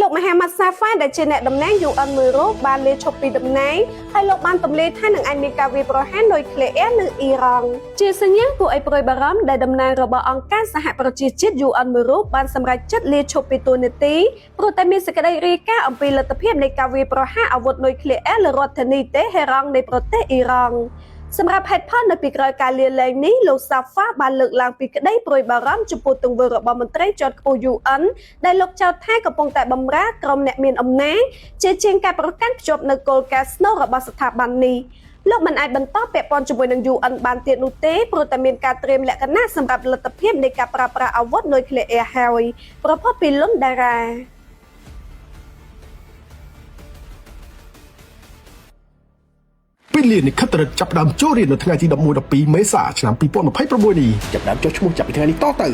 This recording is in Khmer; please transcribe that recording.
លោកមហាម៉ាត់សាហ្វាដែលជាអ្នកតំណាង UN មួយរូបបានលាឈប់ពីតំណែងហើយលោកបានទម្លាយថានឹងអាចមានការវាយប្រហារនុយក្លេអ៊ែរនៅអ៊ីរ៉ង់ជាសញ្ញាគួរឲ្យព្រួយបារម្ភដែលតំណាងរបស់អង្គការសហប្រជាជាតិ UN មួយរូបបានសម្រេចចិត្តលាឈប់ពីតួនាទីព្រោះតែមានសេចក្តីរាយការណ៍អំពីលទ្ធភាពនៃការវាយប្រហារអាវុធនុយក្លេអ៊ែរលើរដ្ឋធានីតេហេរ៉ង់នៃប្រទេសអ៊ីរ៉ង់សម្រាប់ហេតុផលនៅពីក្រោយការលាលែងនេះលោកសាហ្វាបានលើកឡើងពីក្តីព្រួយបារម្ភចំពោះទង្វើរបស់មន្ត្រីជាន់ខ្ពស់ UN ដែលលោកចោទថាកំពុងតែបម្រើក្រុមអ្នកមានអំណាចជាជាងការប្រកាន់ភ្ជាប់នៅគោលការណ៍ស្នូលរបស់ស្ថាប័ននេះលោកមិនអាចបន្តពាក់ព័ន្ធជាមួយនឹង UN បានទៀតនោះទេព្រោះតែមានការត្រៀមលក្ខណៈសម្រាប់លទ្ធភាពនៃការប្រើប្រាស់អាវុធនុយក្លេអ៊ែរហើយប្រផុសពីលុនដារ៉ាពេលលាននិខិតរិទ្ធចាប់ផ្ដើមចូលរៀននៅថ្ងៃទី11-12 មេសាឆ្នាំ2026នេះចាប់ផ្ដើមចុះឈ្មោះចាប់ពីថ្ងៃនេះតទៅ